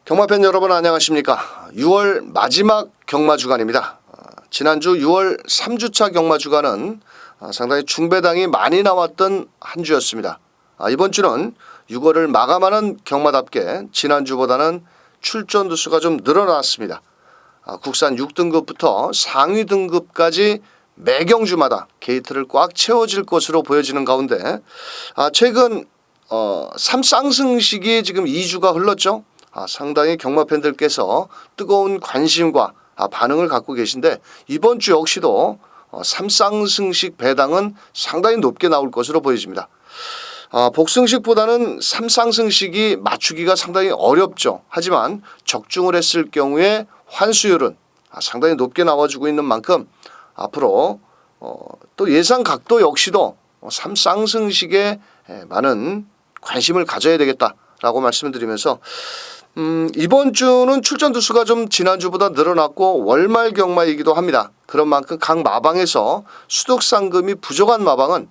경마팬 여러분 안녕하십니까. 6월 마지막 경마주간입니다. 지난주 6월 3주차 경마주간은 상당히 중배당이 많이 나왔던 한 주였습니다. 이번 주는 6월을 마감하는 경마답게 지난주보다는 출전 두수가 좀 늘어났습니다. 국산 6등급부터 상위 등급까지 매 경주마다 게이트를 꽉 채워질 것으로 보여지는 가운데 최근 3상승식이 지금 2주가 흘렀죠. 상당히 경마팬들께서 뜨거운 관심과 반응을 갖고 계신데 이번 주 역시도 3상승식 배당은 상당히 높게 나올 것으로 보여집니다. 복승식보다는 3상승식이 맞추기가 상당히 어렵죠. 하지만 적중을 했을 경우에 환수율은 상당히 높게 나와주고 있는 만큼 앞으로 또 예상 각도 역시도 3상승식에 많은 관심을 가져야 되겠다라고 말씀을 드리면서 이번 주는 출전 두수가 좀 지난주보다 늘어났고 월말 경마이기도 합니다. 그런 만큼 각 마방에서 수득 상금이 부족한 마방은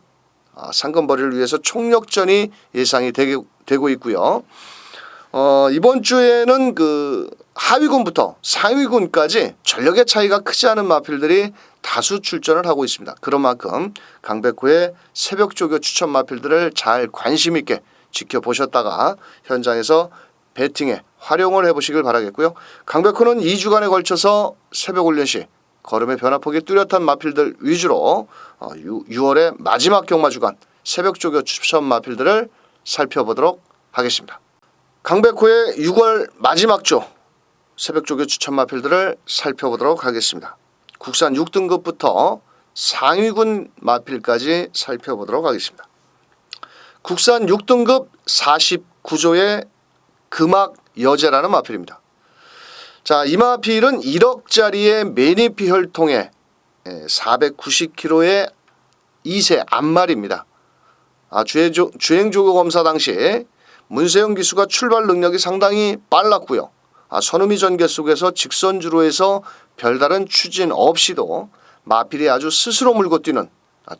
상금벌이를 위해서 총력전이 예상이 되고 있고요. 이번 주에는 그 하위군부터 상위군까지 전력의 차이가 크지 않은 마필들이 다수 출전을 하고 있습니다. 그런 만큼 강백호의 새벽조교 추천 마필들을 잘 관심 있게 지켜보셨다가 현장에서 배팅에 활용을 해보시길 바라겠고요. 강백호는 2주간에 걸쳐서 새벽 훈련 시 걸음의 변화폭이 뚜렷한 마필들 위주로 6월의 마지막 경마주간 새벽조교 추천 마필들을 살펴보도록 하겠습니다. 강백호의 6월 마지막 주 새벽조교 추천 마필들을 살펴보도록 하겠습니다. 국산 6등급부터 상위군 마필까지 살펴보도록 하겠습니다. 국산 6등급 49조의 금악 여제라는 마필입니다. 자, 이 마필은 1억짜리의 매니피 혈통에 490kg의 2세 암말입니다. 주행조교 검사 당시 문세영 기수가 출발 능력이 상당히 빨랐고요. 선우미 전개 속에서 직선주로 해서 별다른 추진 없이도 마필이 아주 스스로 물고 뛰는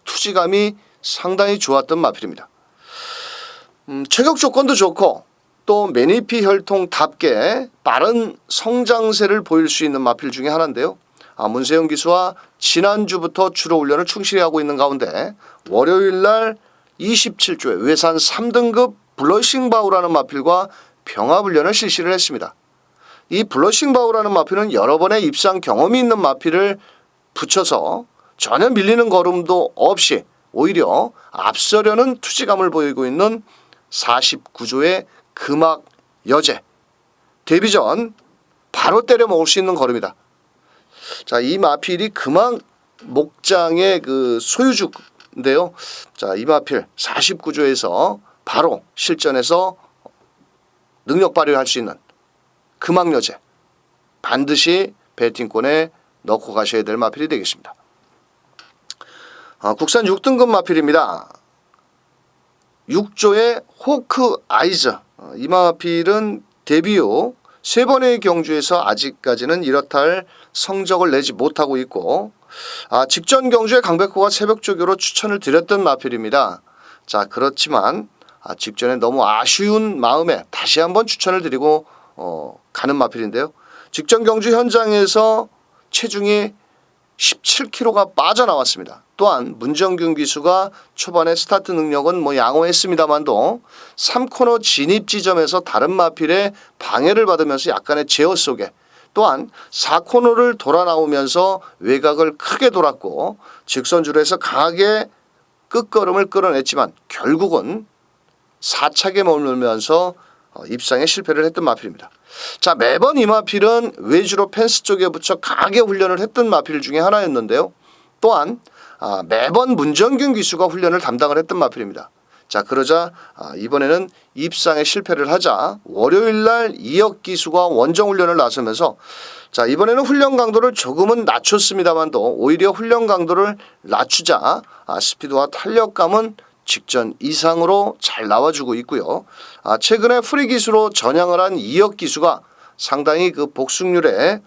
투지감이 상당히 좋았던 마필입니다. 체격 조건도 좋고 또 매니피 혈통답게 빠른 성장세를 보일 수 있는 마필 중에 하나인데요. 문세영 기수와 지난주부터 주로 훈련을 충실히 하고 있는 가운데 월요일날 27조에 외산 3등급 블러싱바우라는 마필과 병합훈련을 실시를 했습니다. 이 블러싱바우라는 마필은 여러 번의 입상 경험이 있는 마필을 붙여서 전혀 밀리는 걸음도 없이 오히려 앞서려는 투지감을 보이고 있는 49조의 금악 여제. 데뷔 전 바로 때려 먹을 수 있는 걸음이다. 자, 이 마필이 금악 목장의 그 소유주인데요. 자, 이 마필 49조에서 바로 실전에서 능력 발휘할 수 있는 금악 여제. 반드시 배팅권에 넣고 가셔야 될 마필이 되겠습니다. 국산 6등급 마필입니다. 6조의 호크 아이즈. 이 마필은 데뷔 후 3번의 경주에서 아직까지는 이렇다 할 성적을 내지 못하고 있고 직전 경주에 강백호가 새벽조교로 추천을 드렸던 마필입니다. 자, 그렇지만 직전에 너무 아쉬운 마음에 다시 한번 추천을 드리고 가는 마필인데요. 직전 경주 현장에서 체중이 17kg가 빠져나왔습니다. 또한 문정균 기수가 초반에 스타트 능력은 양호했습니다만도 3코너 진입 지점에서 다른 마필의 방해를 받으면서 약간의 제어 속에 또한 4코너를 돌아 나오면서 외곽을 크게 돌았고 직선주로 해서 강하게 끝걸음을 끌어냈지만 결국은 4착에 머물면서 입상에 실패를 했던 마필입니다. 자, 매번 이 마필은 외주로 펜스 쪽에 붙여 강하게 훈련을 했던 마필 중에 하나였는데요. 또한 매번 문정균 기수가 훈련을 담당을 했던 마필입니다. 자, 그러자 이번에는 입상에 실패를 하자 월요일날 이혁 기수가 원정 훈련을 나서면서 자, 이번에는 훈련 강도를 조금은 낮췄습니다만도 오히려 훈련 강도를 낮추자 스피드와 탄력감은 직전 이상으로 잘 나와주고 있고요. 최근에 프리 기수로 전향을 한 이혁 기수가 상당히 그 복승률에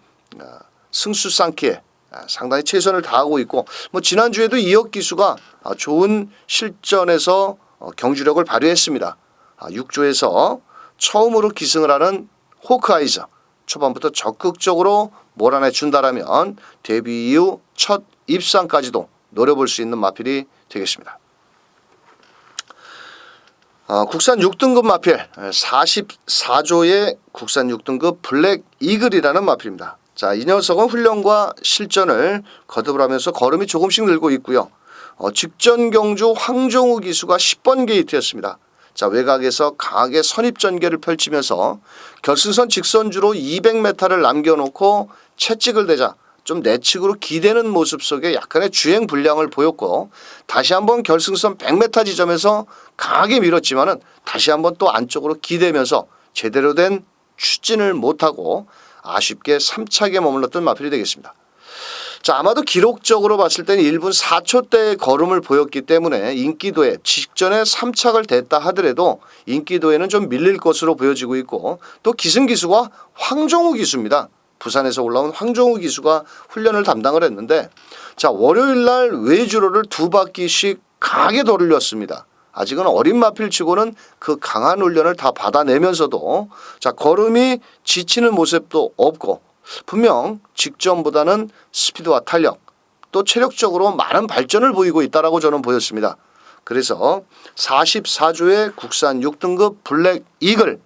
승수 쌓기에 상당히 최선을 다하고 있고, 지난주에도 이혁 기수가 좋은 실전에서 경주력을 발휘했습니다. 6조에서 처음으로 기승을 하는 호크아이즈, 초반부터 적극적으로 몰아내 준다라면 데뷔 이후 첫 입상까지도 노려볼 수 있는 마필이 되겠습니다. 국산 6등급 마필 44조의 국산 6등급 블랙 이글이라는 마필입니다. 자, 이 녀석은 훈련과 실전을 거듭하면서 걸음이 조금씩 늘고 있고요. 직전 경주 황정우 기수가 10번 게이트였습니다. 자, 외곽에서 강하게 선입 전개를 펼치면서 결승선 직선주로 200m를 남겨놓고 채찍을 대자 좀 내측으로 기대는 모습 속에 약간의 주행 불량을 보였고, 다시 한번 결승선 100m 지점에서 강하게 밀었지만은 다시 한번 또 안쪽으로 기대면서 제대로 된 추진을 못하고 아쉽게 3착에 머물렀던 마필이 되겠습니다. 자, 아마도 기록적으로 봤을 때는 1분 4초대의 걸음을 보였기 때문에 인기도에 직전에 3착을 댔다 하더라도 인기도에는 좀 밀릴 것으로 보여지고 있고, 또 기승기수가 황정우 기수입니다. 부산에서 올라온 황정우 기수가 훈련을 담당을 했는데, 자, 월요일 날 외주로를 2바퀴씩 강하게 돌렸습니다. 아직은 어린 마필치고는 그 강한 훈련을 다 받아내면서도 자, 걸음이 지치는 모습도 없고, 분명 직전보다는 스피드와 탄력 또 체력적으로 많은 발전을 보이고 있다라고 저는 보였습니다. 그래서 44조의 국산 6등급 블랙 이글,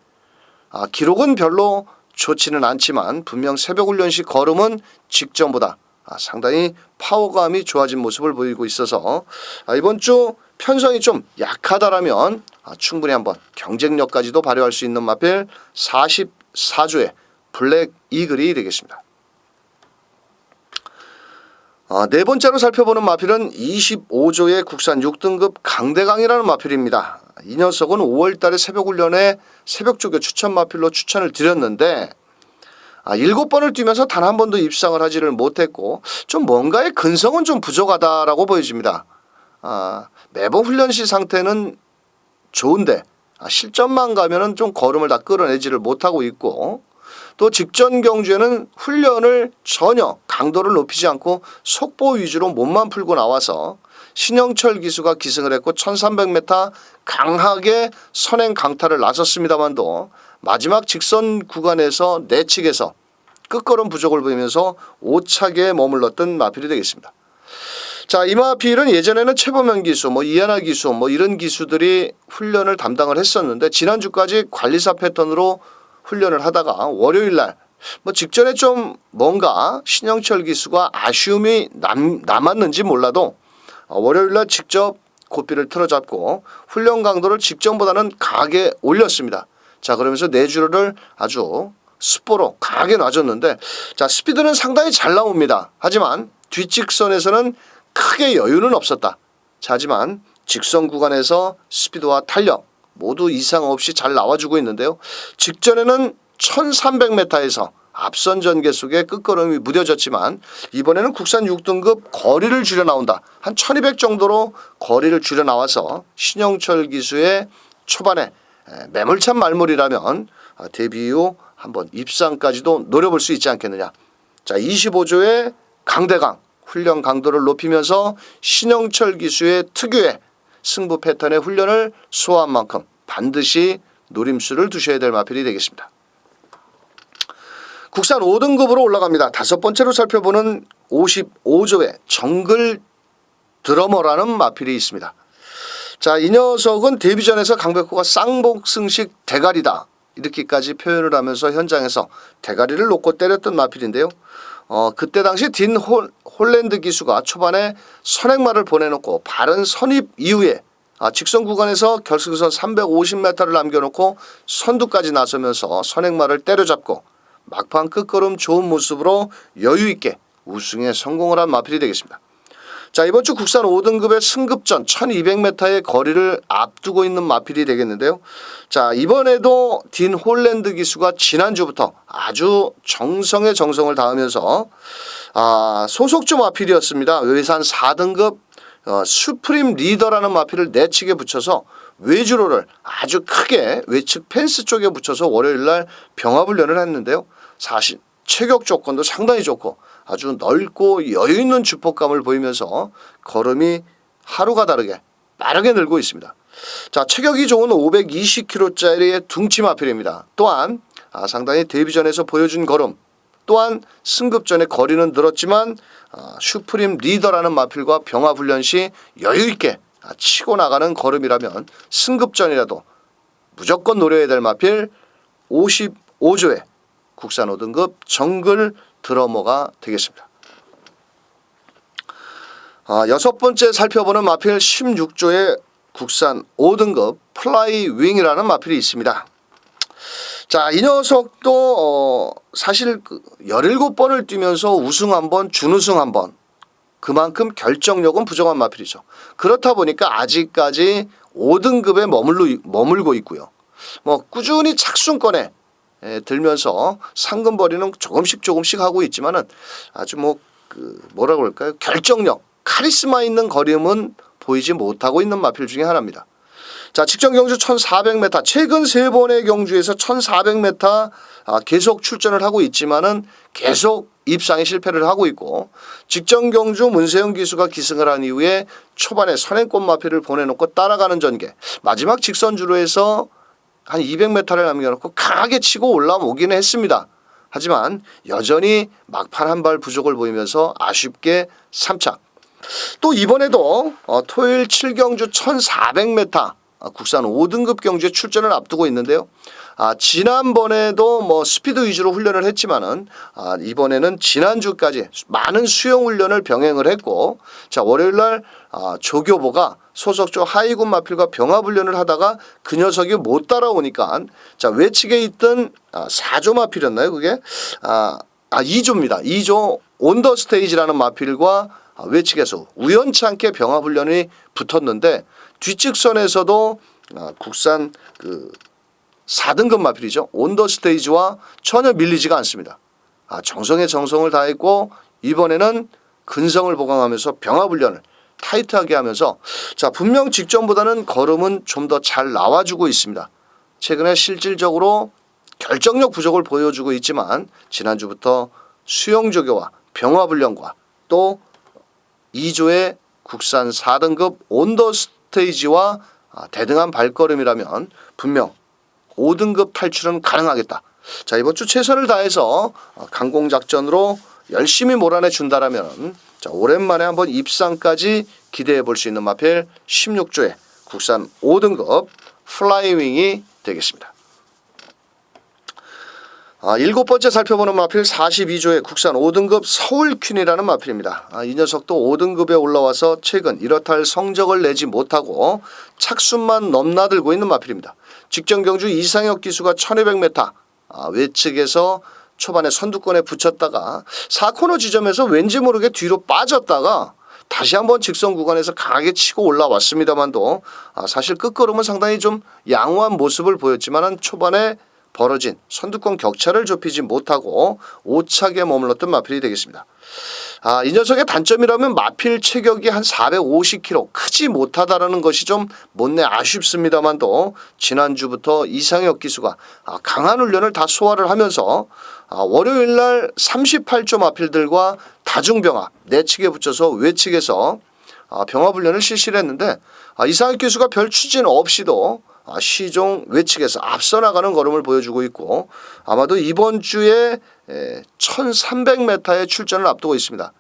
기록은 별로 좋지는 않지만 분명 새벽훈련 시 걸음은 직전보다 상당히 파워감이 좋아진 모습을 보이고 있어서 이번 주 편성이 좀 약하다라면 충분히 한번 경쟁력까지도 발휘할 수 있는 마필 44조의 블랙 이글이 되겠습니다. 네 번째로 살펴보는 마필은 25조의 국산 6등급 강대강이라는 마필입니다. 이 녀석은 5월달에 새벽훈련에 새벽조교 추천 마필로 추천을 드렸는데 7번을 뛰면서 단 한 번도 입상을 하지를 못했고, 좀 뭔가의 근성은 좀 부족하다라고 보여집니다. 매번 훈련 시 상태는 좋은데 실전만 가면은 좀 걸음을 다 끌어내지를 못하고 있고, 또 직전 경주에는 훈련을 전혀 강도를 높이지 않고 속보 위주로 몸만 풀고 나와서 신영철 기수가 기승을 했고 1300m 강하게 선행 강타를 나섰습니다만도 마지막 직선 구간에서 내측에서 끝걸음 부족을 보이면서 5착에 머물렀던 마필이 되겠습니다. 자, 이 마필은 예전에는 최범현 기수, 이하나 기수, 이런 기수들이 훈련을 담당을 했었는데, 지난주까지 관리사 패턴으로 훈련을 하다가 월요일 날 직전에 좀 뭔가 신영철 기수가 아쉬움이 남았는지 몰라도 월요일 날 직접 고삐를 틀어잡고 훈련 강도를 직전보다는 강하게 올렸습니다. 자, 그러면서 내주로를 아주 스포로 강하게 놔줬는데, 자, 스피드는 상당히 잘 나옵니다. 하지만 뒷직선에서는 크게 여유는 없었다. 자, 하지만 직선 구간에서 스피드와 탄력 모두 이상 없이 잘 나와주고 있는데요. 직전에는 1300m에서 앞선 전개 속에 끝걸음이 무뎌졌지만 이번에는 국산 6등급 거리를 줄여 나온다. 한 1200 정도로 거리를 줄여 나와서 신영철 기수의 초반에 매몰찬 말물이라면 데뷔 이후 한번 입상까지도 노려볼 수 있지 않겠느냐. 자, 25조의 강대강 훈련 강도를 높이면서 신영철 기수의 특유의 승부 패턴의 훈련을 소화한 만큼 반드시 노림수를 두셔야 될 마필이 되겠습니다. 국산 5등급으로 올라갑니다. 다섯 번째로 살펴보는 55조의 정글 드러머라는 마필이 있습니다. 자, 이 녀석은 데뷔전에서 강백호가 쌍복승식 대가리다 이렇게까지 표현을 하면서 현장에서 대가리를 놓고 때렸던 마필인데요. 그때 당시 딘 홀랜드 기수가 초반에 선행마를 보내놓고 바른 선입 이후에 직선 구간에서 결승선 350m를 남겨놓고 선두까지 나서면서 선행마를 때려잡고 막판 끝걸음 좋은 모습으로 여유있게 우승에 성공을 한 마필이 되겠습니다. 자, 이번 주 국산 5등급의 승급전 1200m의 거리를 앞두고 있는 마필이 되겠는데요. 자, 이번에도 딘 홀랜드 기수가 지난주부터 아주 정성에 정성을 다하면서 소속주 마필이었습니다. 외산 4등급 슈프림 리더라는 마필을 내측에 붙여서 외주로를 아주 크게 외측 펜스 쪽에 붙여서 월요일날 병합훈련을 했는데요. 사실 체격 조건도 상당히 좋고 아주 넓고 여유 있는 주폭감을 보이면서 걸음이 하루가 다르게 빠르게 늘고 있습니다. 자, 체격이 좋은 520kg짜리의 둥치 마필입니다. 또한 상당히 데뷔전에서 보여준 걸음, 또한 승급전에 거리는 늘었지만 슈프림 리더라는 마필과 병합훈련 시 여유있게 치고 나가는 걸음이라면 승급전이라도 무조건 노려야 될 마필 55조의 국산 5등급 정글 드러머가 되겠습니다. 여섯 번째 살펴보는 마필 16조의 국산 5등급 플라이 윙이라는 마필이 있습니다. 자, 이 녀석도 사실 17번을 뛰면서 우승 한 번, 준우승 한 번, 그만큼 결정력은 부정한 마필이죠. 그렇다 보니까 아직까지 5등급에 머물고 있고요. 뭐 꾸준히 착순권에 들면서 상금벌이는 조금씩 하고 있지만은 아주 뭐라고 할까요? 결정력, 카리스마 있는 걸음은 보이지 못하고 있는 마필 중에 하나입니다. 자, 직전 경주 1400m, 최근 3번의 경주에서 1400m 계속 출전을 하고 있지만은 계속 입상에 실패를 하고 있고, 직전 경주 문세영 기수가 기승을 한 이후에 초반에 선행권 마필을 보내놓고 따라가는 전개, 마지막 직선주로에서 한 200m를 남겨놓고 강하게 치고 올라오기는 했습니다. 하지만 여전히 막판 한 발 부족을 보이면서 아쉽게 3착. 또 이번에도 토요일 7경주 1400m 국산 5등급 경주에 출전을 앞두고 있는데요. 지난번에도 스피드 위주로 훈련을 했지만은 이번에는 지난주까지 많은 수영 훈련을 병행을 했고, 자, 월요일날 조교보가 소속조 하위군 마필과 병합 훈련을 하다가 그 녀석이 못 따라오니까 자, 외측에 있던 4조 마필이었나요? 그게 2조입니다. 2조 온더스테이지라는 마필과 외측에서 우연찮게 병합 훈련이 붙었는데, 뒷직선에서도 국산 4등급 마필이죠. 온더스테이지와 전혀 밀리지가 않습니다. 정성에 정성을 다했고 이번에는 근성을 보강하면서 병합훈련을 타이트하게 하면서 자, 분명 직전보다는 걸음은 좀 더 잘 나와주고 있습니다. 최근에 실질적으로 결정력 부족을 보여주고 있지만 지난주부터 수영조교와 병합훈련과 또 2조의 국산 4등급 온더스테이지와 대등한 발걸음이라면 분명 5등급 탈출은 가능하겠다. 자, 이번 주 최선을 다해서 강공작전으로 열심히 몰아내 준다라면 자, 오랜만에 한번 입상까지 기대해 볼 수 있는 마필 16조의 국산 5등급 플라이윙이 되겠습니다. 일곱 번째 살펴보는 마필 42조의 국산 5등급 서울퀸이라는 마필입니다. 이 녀석도 5등급에 올라와서 최근 이렇다 할 성적을 내지 못하고 착순만 넘나들고 있는 마필입니다. 직전 경주 이상혁 기수가 1200m 외측에서 초반에 선두권에 붙였다가 4코너 지점에서 왠지 모르게 뒤로 빠졌다가 다시 한번 직선 구간에서 강하게 치고 올라왔습니다만도 사실 끝걸음은 상당히 좀 양호한 모습을 보였지만 초반에 벌어진 선두권 격차를 좁히지 못하고 5착에 머물렀던 마필이 되겠습니다. 이 녀석의 단점이라면 마필 체격이 한 450kg 크지 못하다라는 것이 좀 못내 아쉽습니다만도 지난주부터 이상혁 기수가 강한 훈련을 다 소화를 하면서 월요일날 38조 마필들과 다중병합 내측에 붙여서 외측에서 병합훈련을 실시를 했는데 이상혁 기수가 별 추진 없이도 시종 외측에서 앞서 나가는 걸음을 보여주고 있고 아마도 이번 주에 1300m의 출전을 앞두고 있습니다.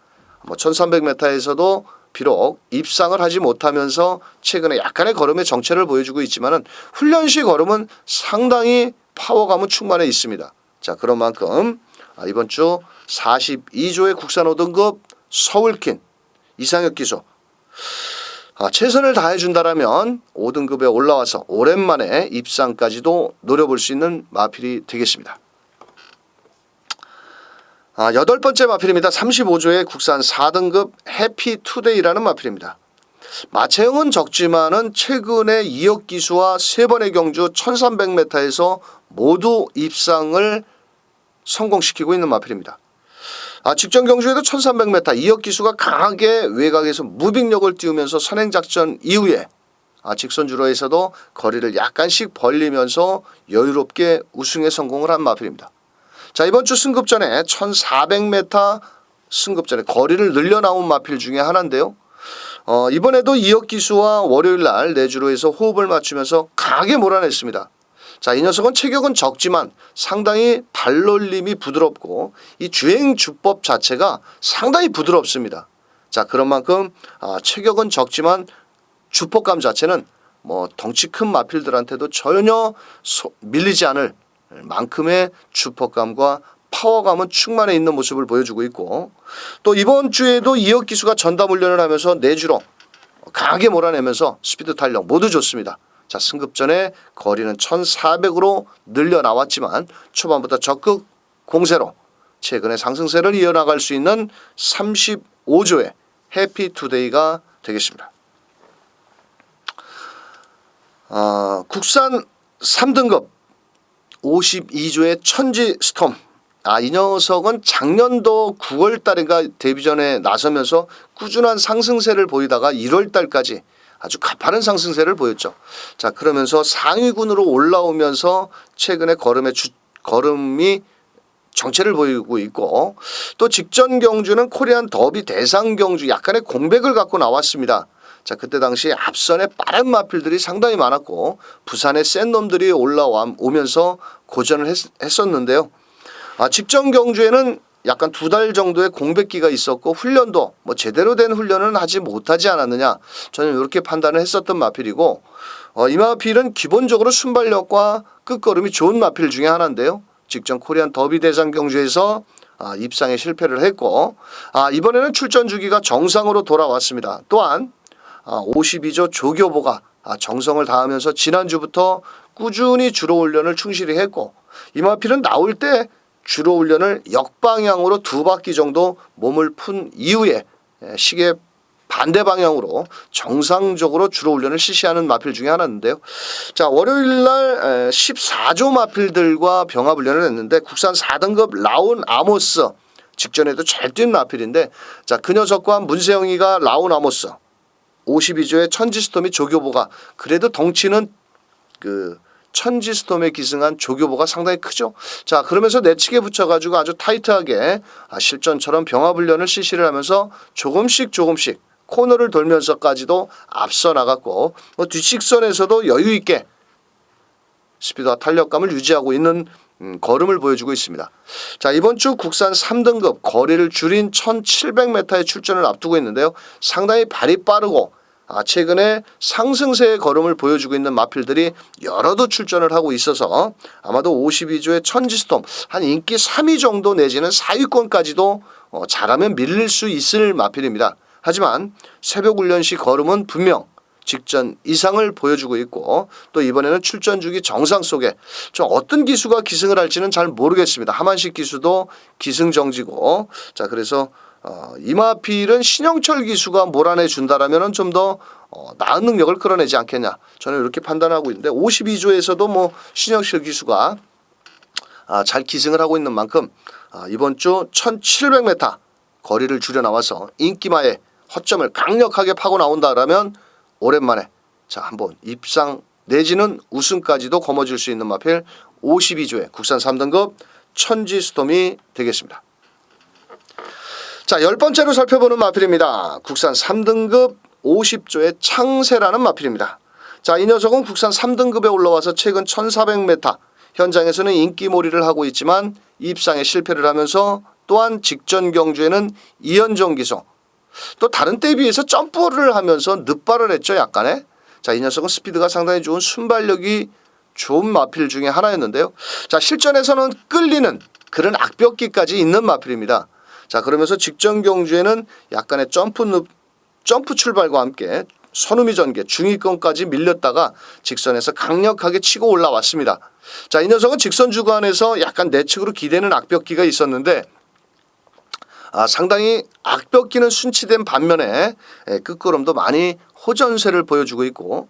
1300m에서도 비록 입상을 하지 못하면서 최근에 약간의 걸음의 정체를 보여주고 있지만은 훈련 시 걸음은 상당히 파워감은 충만해 있습니다. 자, 그런 만큼 이번 주 42조의 국산 5등급 서울퀸 이상혁 기수 최선을 다해준다라면 5등급에 올라와서 오랜만에 입상까지도 노려볼 수 있는 마필이 되겠습니다. 여덟 번째 마필입니다. 35조의 국산 4등급 해피투데이라는 마필입니다. 마체형은 적지만은 최근에 이혁 기수와 3번의 경주 1300m에서 모두 입상을 성공시키고 있는 마필입니다. 직전 경주에도 1300m 이혁 기수가 강하게 외곽에서 무빙력을 띄우면서 선행작전 이후에 직선주로에서도 거리를 약간씩 벌리면서 여유롭게 우승에 성공을 한 마필입니다. 자, 이번 주 승급전에 1400m 승급전에 거리를 늘려 나온 마필 중에 하나인데요. 이번에도 이혁 기수와 월요일 날 내주로에서 호흡을 맞추면서 강하게 몰아냈습니다. 자, 이 녀석은 체격은 적지만 상당히 발놀림이 부드럽고 이 주행 주법 자체가 상당히 부드럽습니다. 자, 그런 만큼 체격은 적지만 주법감 자체는 뭐 덩치 큰 마필들한테도 전혀 밀리지 않을 만큼의 주법감과 파워감은 충만해 있는 모습을 보여주고 있고, 또 이번 주에도 이혁 기수가 전담 훈련을 하면서 내주로 강하게 몰아내면서 스피드 탄력 모두 좋습니다. 자, 승급전에 거리는 1400으로 늘려 나왔지만 초반부터 적극 공세로 최근의 상승세를 이어나갈 수 있는 35조의 해피투데이가 되겠습니다. 국산 3등급 52조의 천지스톰. 이 녀석은 작년도 9월 달인가 데뷔전에 나서면서 꾸준한 상승세를 보이다가 1월 달까지 아주 가파른 상승세를 보였죠. 자, 그러면서 상위군으로 올라오면서 최근에 걸음이 정체를 보이고 있고, 또 직전 경주는 코리안 더비 대상 경주 약간의 공백을 갖고 나왔습니다. 자, 그때 당시 앞선에 빠른 마필들이 상당히 많았고 부산의 센 놈들이 올라오면서 고전을 했었는데요. 직전 경주에는 약간 2달 정도의 공백기가 있었고 훈련도 뭐 제대로 된 훈련은 하지 못하지 않았느냐, 저는 이렇게 판단을 했었던 마필이고, 이 마필은 기본적으로 순발력과 끝걸음이 좋은 마필 중에 하나인데요. 직전 코리안 더비 대상 경주에서 입상에 실패를 했고, 이번에는 출전 주기가 정상으로 돌아왔습니다. 또한 52조 조교보가 정성을 다하면서 지난주부터 꾸준히 주로 훈련을 충실히 했고, 이 마필은 나올 때 주로 훈련을 역방향으로 2바퀴 정도 몸을 푼 이후에 시계 반대 방향으로 정상적으로 주로 훈련을 실시하는 마필 중에 하나인데요. 자, 월요일 날 14조 마필들과 병합 훈련을 했는데 국산 4등급 라운 아모스, 직전에도 잘 뛴 마필인데, 자, 그 녀석과 문세영이가 라운 아모스, 52조의 천지스톰이 조교보가, 그래도 덩치는 천지스톰에 기승한 조교보가 상당히 크죠. 자, 그러면서 내치게 붙여가지고 아주 타이트하게 실전처럼 병합훈련을 실시를 하면서 조금씩 코너를 돌면서까지도 앞서 나갔고, 뒷직선에서도 여유 있게 스피드와 탄력감을 유지하고 있는 걸음을 보여주고 있습니다. 자, 이번 주 국산 3등급 거리를 줄인 1700m의 출전을 앞두고 있는데요. 상당히 발이 빠르고 최근에 상승세의 걸음을 보여주고 있는 마필들이 여러도 출전을 하고 있어서 아마도 52조의 천지스톰 한 인기 3위 정도 내지는 4위권까지도 잘하면 밀릴 수 있을 마필입니다. 하지만 새벽 훈련 시 걸음은 분명 직전 이상을 보여주고 있고, 또 이번에는 출전 주기 정상 속에 좀 어떤 기수가 기승을 할지는 잘 모르겠습니다. 하만식 기수도 기승정지고, 자, 그래서 이 마필은 신영철 기수가 몰아내 준다라면은 좀 더 나은 능력을 끌어내지 않겠냐, 저는 이렇게 판단하고 있는데, 52조에서도 뭐 신영철 기수가 잘 기승을 하고 있는 만큼 이번 주 1700m 거리를 줄여 나와서 인기마의 허점을 강력하게 파고 나온다라면 오랜만에 한번 입상 내지는 우승까지도 거머쥘 수 있는 마필 52조의 국산 3등급 천지스톰이 되겠습니다. 자, 10번째로 살펴보는 마필입니다. 국산 3등급 50조의 창세라는 마필입니다. 자, 이 녀석은 국산 3등급에 올라와서 최근 1400m 현장에서는 인기몰이를 하고 있지만 입상에 실패를 하면서, 또한 직전 경주에는 이현종 기수, 또 다른 때에 비해서 점프를 하면서 늦발을 했죠, 약간의. 자, 이 녀석은 스피드가 상당히 좋은 순발력이 좋은 마필 중에 하나였는데요. 자, 실전에서는 끌리는 그런 악벽기까지 있는 마필입니다. 자, 그러면서 직전 경주에는 약간의 점프 출발과 함께 선우미 전개 중위권까지 밀렸다가 직선에서 강력하게 치고 올라왔습니다. 자, 이 녀석은 직선 주간에서 약간 내측으로 기대는 악벽기가 있었는데 상당히 악벽기는 순치된 반면에 끝걸음도 많이 호전세를 보여주고 있고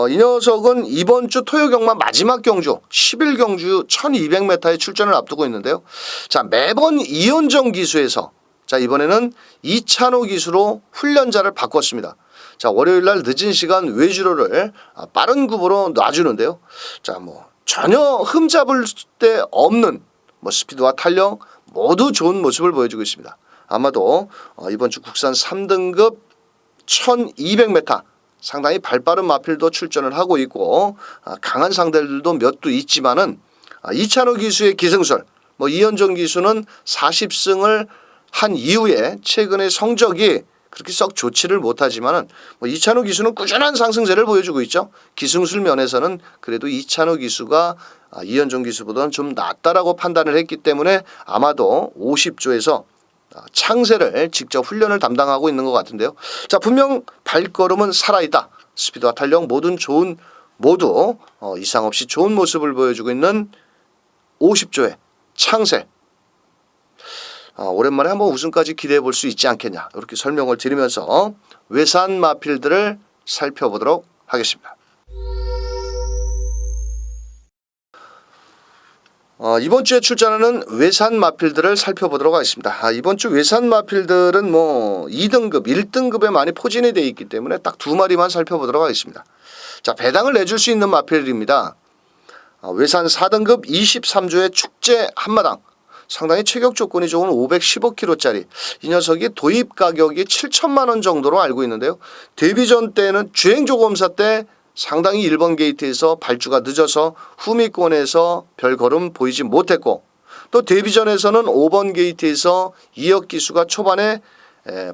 이 녀석은 이번 주 토요 경마 마지막 경주 10일 경주 1200m의 출전을 앞두고 있는데요. 자, 매번 이현정 기수에서 자, 이번에는 이찬호 기수로 훈련자를 바꿨습니다. 자, 월요일 날 늦은 시간 외주로를 빠른 굽으로 놔주는데요. 자, 뭐 전혀 흠잡을 데 없는 스피드와 탄력 모두 좋은 모습을 보여주고 있습니다. 아마도 이번 주 국산 3등급 1200m 상당히 발빠른 마필도 출전을 하고 있고 강한 상대들도 몇 두 있지만은 이찬호 기수의 기승술 이현정 기수는 40승을 한 이후에 최근의 성적이 그렇게 썩 좋지를 못하지만은 이찬호 기수는 꾸준한 상승세를 보여주고 있죠. 기승술 면에서는 그래도 이찬호 기수가 이현정 기수보다는 좀 낫다라고 판단을 했기 때문에 아마도 50조에서 창세를 직접 훈련을 담당하고 있는 것 같은데요. 자, 분명 발걸음은 살아있다. 스피드와 탄력 모두 이상 없이 좋은 모습을 보여주고 있는 50조의 창세. 오랜만에 한번 우승까지 기대해 볼 수 있지 않겠냐 이렇게 설명을 드리면서 외산 마필들을 살펴보도록 하겠습니다. 이번 주에 출전하는 외산 마필들을 살펴보도록 하겠습니다. 이번 주 외산 마필들은 2등급, 1등급에 많이 포진이 되어 있기 때문에 딱 두 마리만 살펴보도록 하겠습니다. 자, 배당을 내줄 수 있는 마필입니다. 외산 4등급 23조의 축제 한마당. 상당히 체격 조건이 좋은 515kg짜리 이 녀석이 도입 가격이 7천만 원 정도로 알고 있는데요. 데뷔전 때는 주행조검사 때 상당히 1번 게이트에서 발주가 늦어서 후미권에서 별 걸음 보이지 못했고 또 데뷔전에서는 5번 게이트에서 이혁 기수가 초반에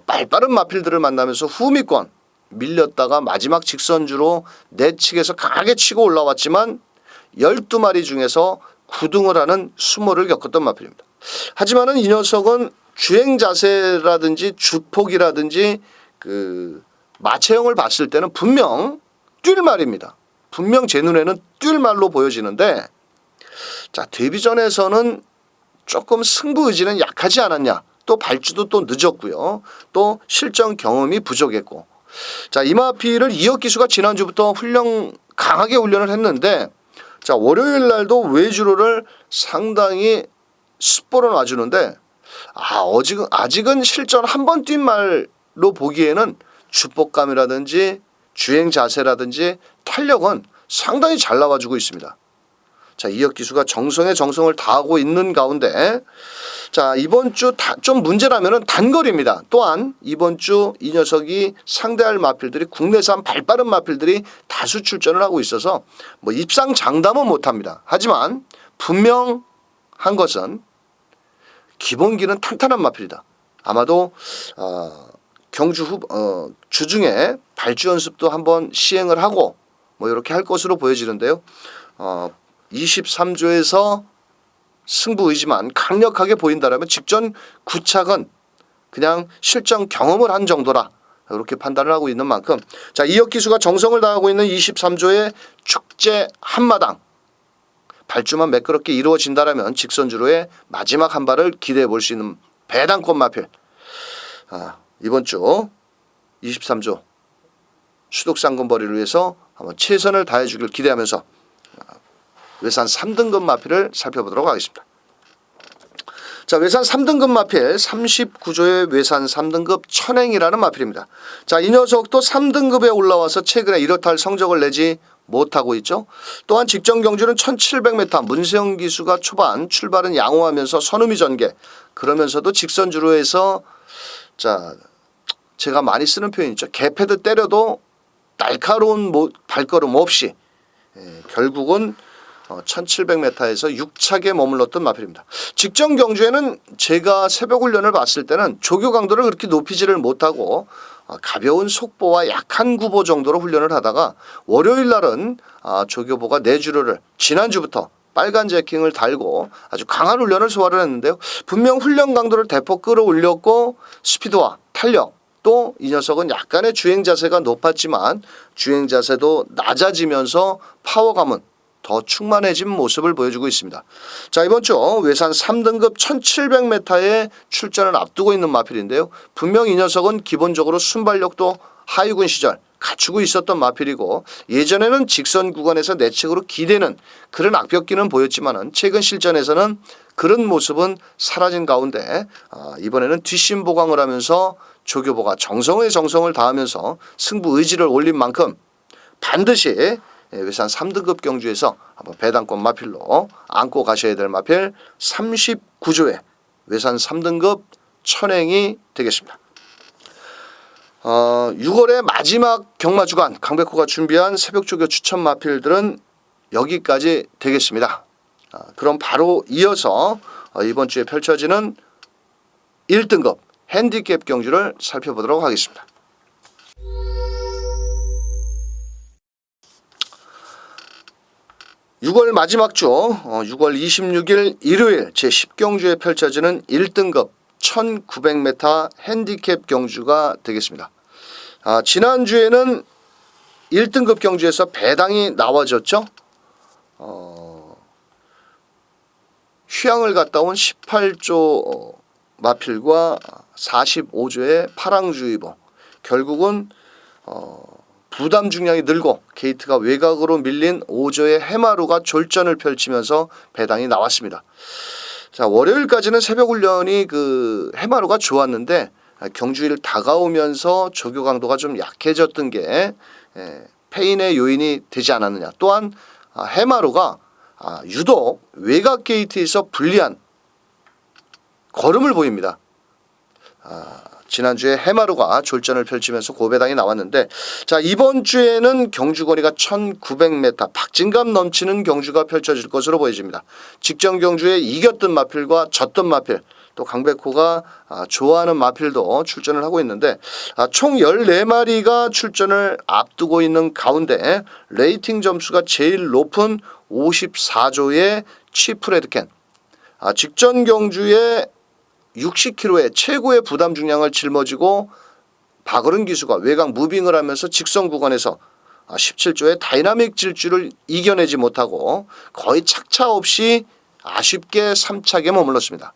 빨빠른 마필들을 만나면서 후미권 밀렸다가 마지막 직선주로 내측에서 강하게 치고 올라왔지만 12마리 중에서 9등을 하는 수모를 겪었던 마필입니다. 하지만은 이 녀석은 주행 자세라든지 주폭이라든지 그 마체형을 봤을 때는 분명 뛸 말입니다. 분명 제 눈에는 뛸 말로 보여지는데 자, 데뷔전에서는 조금 승부 의지는 약하지 않았냐. 또 발주도 또 늦었고요. 또 실전 경험이 부족했고 자, 이 마필을 이혁 기수가 지난주부터 강하게 훈련을 했는데 자, 월요일 날도 외주로를 상당히 습보로 놔주는데 아직은 실전 한 번 뛴 말로 보기에는 주폭감이라든지 주행 자세라든지 탄력은 상당히 잘 나와주고 있습니다. 자, 이혁 기수가 정성에 정성을 다하고 있는 가운데 자, 이번 주 좀 문제라면은 단거리입니다. 또한 이번 주 이 녀석이 상대할 마필들이 국내산 발빠른 마필들이 다수 출전을 하고 있어서 입상 장담은 못합니다. 하지만 분명한 것은 기본기는 탄탄한 마필이다. 아마도 경주 주중에 발주 연습도 한번 시행을 하고 이렇게 할 것으로 보여지는데요. 23조에서 승부 의지만 강력하게 보인다라면 직전 구착은 그냥 실전 경험을 한 정도라 이렇게 판단을 하고 있는 만큼 자, 이혁 기수가 정성을 다하고 있는 23조의 축제 한마당 발주만 매끄럽게 이루어진다라면 직선주로의 마지막 한 발을 기대해 볼 수 있는 배당권 마필. 이번 주 23조 수독상금벌이를 위해서 한번 최선을 다해 주길 기대하면서 외산 3등급 마필을 살펴보도록 하겠습니다. 자, 외산 3등급 마필 39조의 외산 3등급 천행이라는 마필입니다. 자, 이 녀석도 3등급에 올라와서 최근에 이렇다 할 성적을 내지 못하고 있죠. 또한 직전 경주는 1700m 문세영 기수가 초반 출발은 양호하면서 선우미 전개 그러면서도 직선주로에서 자, 제가 많이 쓰는 표현이죠. 개패드 때려도 날카로운 발걸음 없이 결국은 1700m에서 6착에 머물렀던 마필입니다. 직전 경주에는 제가 새벽 훈련을 봤을 때는 조교 강도를 그렇게 높이지를 못하고 가벼운 속보와 약한 구보 정도로 훈련을 하다가 월요일 날은 조교보가 내주로를 지난주부터 빨간 재킹을 달고 아주 강한 훈련을 소화를 했는데요. 분명 훈련 강도를 대폭 끌어올렸고 스피드와 탄력 또 이 녀석은 약간의 주행 자세가 높았지만 주행 자세도 낮아지면서 파워감은 더 충만해진 모습을 보여주고 있습니다. 자, 이번 주 외산 3등급 1700m의 출전을 앞두고 있는 마필인데요. 분명 이 녀석은 기본적으로 순발력도 하위군 시절 갖추고 있었던 마필이고 예전에는 직선 구간에서 내측으로 기대는 그런 악벽기는 보였지만은 최근 실전에서는 그런 모습은 사라진 가운데 이번에는 뒷심 보강을 하면서 조교보가 정성의 정성을 다하면서 승부 의지를 올린 만큼 반드시 외산 3등급 경주에서 한번 배당권 마필로 안고 가셔야 될 마필 39조의 외산 3등급 천행이 되겠습니다. 6월의 마지막 경마주간 강백호가 준비한 새벽조교 추천 마필들은 여기까지 되겠습니다. 그럼 바로 이어서 이번 주에 펼쳐지는 1등급 핸디캡 경주를 살펴보도록 하겠습니다. (6월) 마지막 주 6월 26일 일요일 제10경주에 펼쳐지는 1등급 1900m 핸디캡 경주가 되겠습니다. 지난주에는 1등급 경주에서 배당이 나와졌죠. 휴양을 갔다 온 18조 마필과 45조의 파랑주의보, 결국은 부담 중량이 늘고 게이트가 외곽으로 밀린 5조의 해마루가 졸전을 펼치면서 배당이 나왔습니다. 자, 월요일까지는 새벽 훈련이 그 해마루가 좋았는데 경주일 다가오면서 조교 강도가 좀 약해졌던 게 패인의 요인이 되지 않았느냐. 또한 해마루가 유독 외곽 게이트에서 불리한 걸음을 보입니다. 지난주에 해마루가 졸전을 펼치면서 고배당이 나왔는데, 자, 이번 주에는 경주거리가 1900m 박진감 넘치는 경주가 펼쳐질 것으로 보여집니다. 직전 경주에 이겼던 마필과 졌던 마필, 또 강백호가 좋아하는 마필도 출전을 하고 있는데 총 14마리가 출전을 앞두고 있는 가운데 레이팅 점수가 제일 높은 54조의 치프레드캔, 직전 경주에 60kg의 최고의 부담 중량을 짊어지고 박어른 기수가 외곽 무빙을 하면서 직선 구간에서 17조의 다이나믹 질주를 이겨내지 못하고 거의 착차 없이 아쉽게 3착에 머물렀습니다.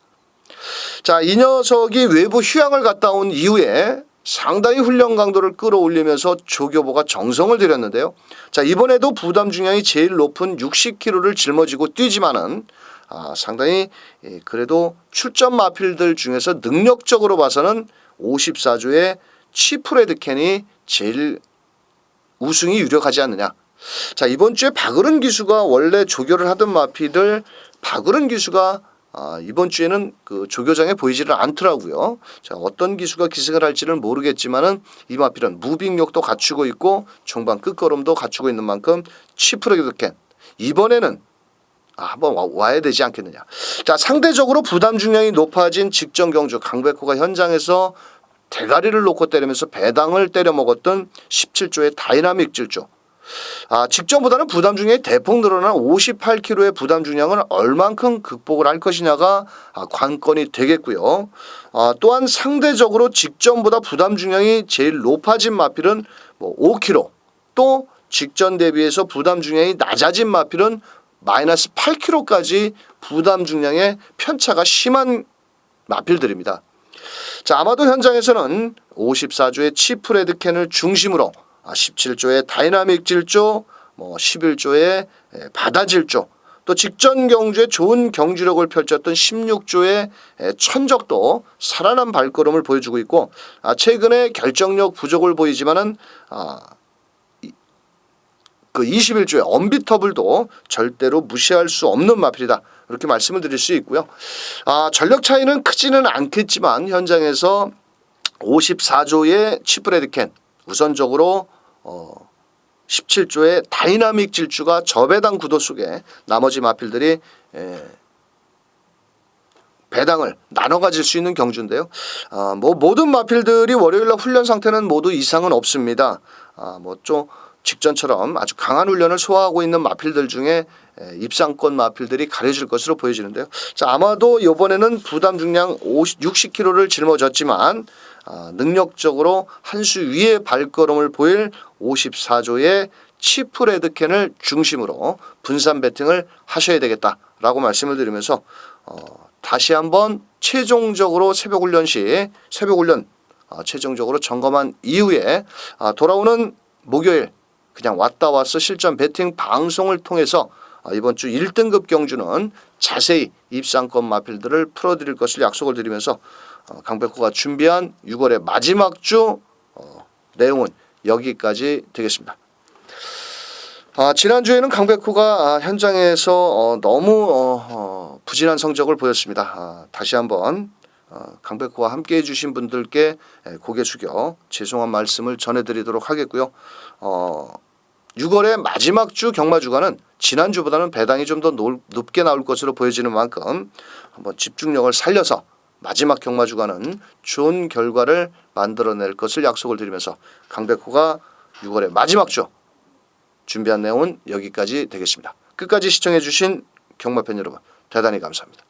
자, 이 녀석이 외부 휴양을 갔다 온 이후에 상당히 훈련 강도를 끌어올리면서 조교보가 정성을 들였는데요. 자, 이번에도 부담 중량이 제일 높은 60kg를 짊어지고 뛰지만은 상당히 그래도 출전 마필들 중에서 능력적으로 봐서는 54조의 치프레드캔이 제일 우승이 유력하지 않느냐. 자, 이번 주에 박어른 기수가 원래 조교를 하던 마필들 박어른 기수가 이번 주에는 그 조교장에 보이지를 않더라고요. 자, 어떤 기수가 기승을 할지는 모르겠지만은 이 마필은 무빙력도 갖추고 있고 종반 끝걸음도 갖추고 있는 만큼 치프레드캔 이번에는 한번 와야 되지 않겠느냐. 자, 상대적으로 부담 중량이 높아진 직전 경주 강백호가 현장에서 대가리를 놓고 때리면서 배당을 때려 먹었던 17조의 다이나믹 질주. 직전보다는 부담 중량이 대폭 늘어난 58kg의 부담 중량을 얼만큼 극복을 할 것이냐가 관건이 되겠고요. 또한 상대적으로 직전보다 부담 중량이 제일 높아진 마필은 5kg, 또 직전 대비해서 부담 중량이 낮아진 마필은 마이너스 8kg까지 부담 중량의 편차가 심한 마필들입니다. 자, 아마도 현장에서는 54조의 치프레드캔을 중심으로 17조의 다이나믹 질조, 11조의 바다 질조, 또 직전 경주에 좋은 경주력을 펼쳤던 16조의 천적도 살아난 발걸음을 보여주고 있고 최근에 결정력 부족을 보이지만은 그 21조의 언비터블도 절대로 무시할 수 없는 마필이다. 이렇게 말씀을 드릴 수 있고요. 전력 차이는 크지는 않겠지만 현장에서 54조의 치프레드캔 우선적으로 17조의 다이나믹 질주가 저배당 구도 속에 나머지 마필들이 배당을 나눠 가질 수 있는 경주인데요. 모든 마필들이 월요일날 훈련 상태는 모두 이상은 없습니다. 좀 직전처럼 아주 강한 훈련을 소화하고 있는 마필들 중에 입상권 마필들이 가려질 것으로 보여지는데요. 자, 아마도 이번에는 부담 중량 60kg를 짊어졌지만 능력적으로 한 수 위의 발걸음을 보일 54조의 치프 레드캔을 중심으로 분산 베팅을 하셔야 되겠다라고 말씀을 드리면서 다시 한번 최종적으로 새벽훈련 최종적으로 점검한 이후에 돌아오는 목요일 그냥 왔다 왔어 실전 베팅 방송을 통해서 이번 주 1등급 경주는 자세히 입상권 마필들을 풀어드릴 것을 약속을 드리면서 강백호가 준비한 6월의 마지막 주 내용은 여기까지 되겠습니다. 지난주에는 강백호가 현장에서 너무 부진한 성적을 보였습니다. 다시 한번 강백호와 함께 해주신 분들께 고개 숙여 죄송한 말씀을 전해드리도록 하겠고요. 6월의 마지막 주 경마주간은 지난주보다는 배당이 좀 더 높게 나올 것으로 보여지는 만큼 한번 집중력을 살려서 마지막 경마주간은 좋은 결과를 만들어낼 것을 약속을 드리면서 강백호가 6월의 마지막 주 준비한 내용은 여기까지 되겠습니다. 끝까지 시청해 주신 경마팬 여러분 대단히 감사합니다.